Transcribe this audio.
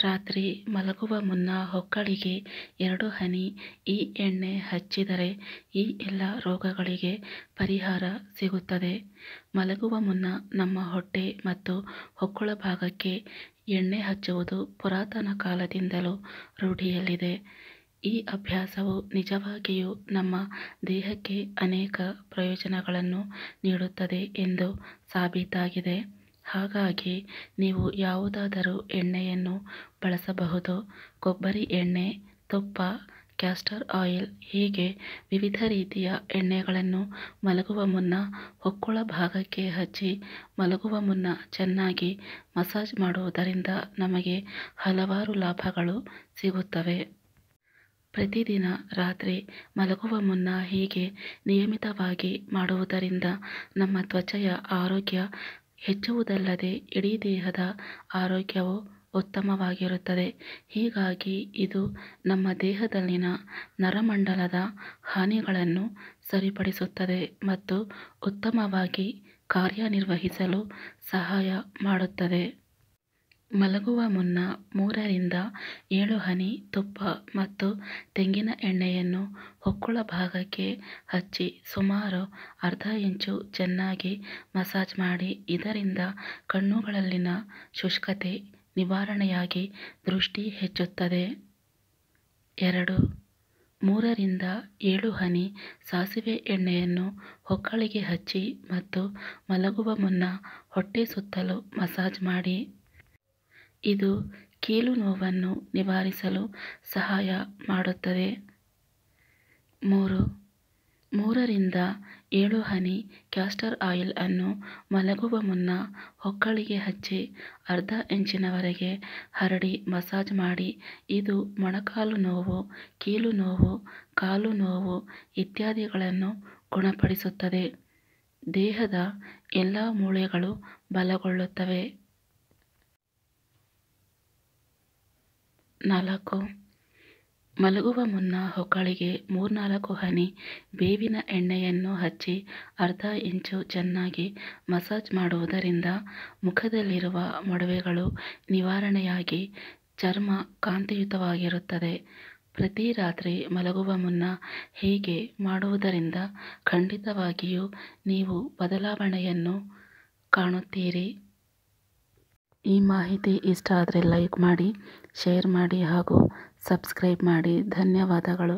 ರಾತ್ರಿ ಮಲಗುವ ಮುನ್ನ ಹೊಕ್ಕಳಿಗೆ 2 ಹನಿ ಈ ಎಣ್ಣೆ ಹಚ್ಚಿದರೆ ಈ ಎಲ್ಲ ರೋಗಗಳಿಗೆ ಪರಿಹಾರ ಸಿಗುತ್ತದೆ. ಮಲಗುವ ಮುನ್ನ ನಮ್ಮ ಹೊಟ್ಟೆ ಮತ್ತು ಹೊಕ್ಕುಳ ಭಾಗಕ್ಕೆ ಎಣ್ಣೆ ಹಚ್ಚುವುದು ಪುರಾತನ ಕಾಲದಿಂದಲೂ ರೂಢಿಯಲ್ಲಿದೆ. ಈ ಅಭ್ಯಾಸವು ನಿಜವಾಗಿಯೂ ನಮ್ಮ ದೇಹಕ್ಕೆ ಅನೇಕ ಪ್ರಯೋಜನಗಳನ್ನು ನೀಡುತ್ತದೆ ಎಂದು ಸಾಬೀತಾಗಿದೆ. ಹಾಗಾಗಿ ನೀವು ಯಾವುದಾದರೂ ಎಣ್ಣೆಯನ್ನು ಬಳಸಬಹುದು. ಕೊಬ್ಬರಿ ಎಣ್ಣೆ, ತುಪ್ಪ, ಕ್ಯಾಸ್ಟರ್ ಆಯಿಲ್ ಹೀಗೆ ವಿವಿಧ ರೀತಿಯ ಎಣ್ಣೆಗಳನ್ನು ಮಲಗುವ ಮುನ್ನ ಹೊಕ್ಕುಳ ಭಾಗಕ್ಕೆ ಹಚ್ಚಿ ಮಲಗುವ ಮುನ್ನ ಚೆನ್ನಾಗಿ ಮಸಾಜ್ ಮಾಡುವುದರಿಂದ ನಮಗೆ ಹಲವಾರು ಲಾಭಗಳು ಸಿಗುತ್ತವೆ. ಪ್ರತಿದಿನ ರಾತ್ರಿ ಮಲಗುವ ಮುನ್ನ ಹೀಗೆ ನಿಯಮಿತವಾಗಿ ಮಾಡುವುದರಿಂದ ನಮ್ಮ ತ್ವಚೆಯ ಆರೋಗ್ಯ ಹೆಚ್ಚುವುದಲ್ಲದೆ ಇಡೀ ದೇಹದ ಆರೋಗ್ಯವು ಉತ್ತಮವಾಗಿರುತ್ತದೆ. ಹೀಗಾಗಿ ಇದು ನಮ್ಮ ದೇಹದಲ್ಲಿನ ನರಮಂಡಲದ ಹಾನಿಗಳನ್ನು ಸರಿಪಡಿಸುತ್ತದೆ ಮತ್ತು ಉತ್ತಮವಾಗಿ ಕಾರ್ಯನಿರ್ವಹಿಸಲು ಸಹಾಯ ಮಾಡುತ್ತದೆ. ಮಲಗುವ ಮುನ್ನ 3 ರಿಂದ 7 ಹನಿ ತುಪ್ಪ ಮತ್ತು ತೆಂಗಿನ ಎಣ್ಣೆಯನ್ನು ಹೊಕ್ಕುಳ ಭಾಗಕ್ಕೆ ಹಚ್ಚಿ ಸುಮಾರು ಅರ್ಧ ಇಂಚು ಚೆನ್ನಾಗಿ ಮಸಾಜ್ ಮಾಡಿ. ಇದರಿಂದ ಕಣ್ಣುಗಳಲ್ಲಿನ ಶುಷ್ಕತೆ ನಿವಾರಣೆಯಾಗಿ ದೃಷ್ಟಿ ಹೆಚ್ಚುತ್ತದೆ. 2. 3 ರಿಂದ 7 ಹನಿ ಸಾಸಿವೆ ಎಣ್ಣೆಯನ್ನು ಹೊಕ್ಕಳಿಗೆ ಹಚ್ಚಿ ಮತ್ತು ಮಲಗುವ ಮುನ್ನ ಹೊಟ್ಟೆ ಸುತ್ತಲೂ ಮಸಾಜ್ ಮಾಡಿ. ಇದು ಕೀಲು ನೋವನ್ನು ನಿವಾರಿಸಲು ಸಹಾಯ ಮಾಡುತ್ತದೆ. 3. 3 ರಿಂದ 7 ಹನಿ ಕ್ಯಾಸ್ಟರ್ ಆಯಿಲ್ ಅನ್ನು ಮಲಗುವ ಮುನ್ನ ಹೊಕ್ಕಳಿಗೆ ಹಚ್ಚಿ ಅರ್ಧ ಇಂಚಿನವರೆಗೆ ಹರಡಿ ಮಸಾಜ್ ಮಾಡಿ. ಇದು ಮೊಣಕಾಲು ನೋವು, ಕೀಲು ನೋವು, ಕಾಲು ನೋವು ಇತ್ಯಾದಿಗಳನ್ನು ಗುಣಪಡಿಸುತ್ತದೆ. ದೇಹದ ಎಲ್ಲ ಮೂಳೆಗಳು ಬಲಗೊಳ್ಳುತ್ತವೆ. 4. ಮಲಗುವ ಮುನ್ನ ಹೊಕ್ಕಳಿಗೆ 3-4 ಹನಿ ಬೇವಿನ ಎಣ್ಣೆಯನ್ನು ಹಚ್ಚಿ ಅರ್ಧ ಇಂಚು ಚೆನ್ನಾಗಿ ಮಸಾಜ್ ಮಾಡುವುದರಿಂದ ಮುಖದಲ್ಲಿರುವ ಮೊಡವೆಗಳು ನಿವಾರಣೆಯಾಗಿ ಚರ್ಮ ಕಾಂತಿಯುತವಾಗಿರುತ್ತದೆ. ಪ್ರತಿ ರಾತ್ರಿ ಮಲಗುವ ಮುನ್ನ ಹೀಗೆ ಮಾಡುವುದರಿಂದ ಖಂಡಿತವಾಗಿಯೂ ನೀವು ಬದಲಾವಣೆಯನ್ನು ಕಾಣುತ್ತೀರಿ. ಈ ಮಾಹಿತಿ ಇಷ್ಟ ಆದರೆ ಲೈಕ್ ಮಾಡಿ, ಶೇರ್ ಮಾಡಿ ಹಾಗೂ ಸಬ್ಸ್ಕ್ರೈಬ್ ಮಾಡಿ. ಧನ್ಯವಾದಗಳು.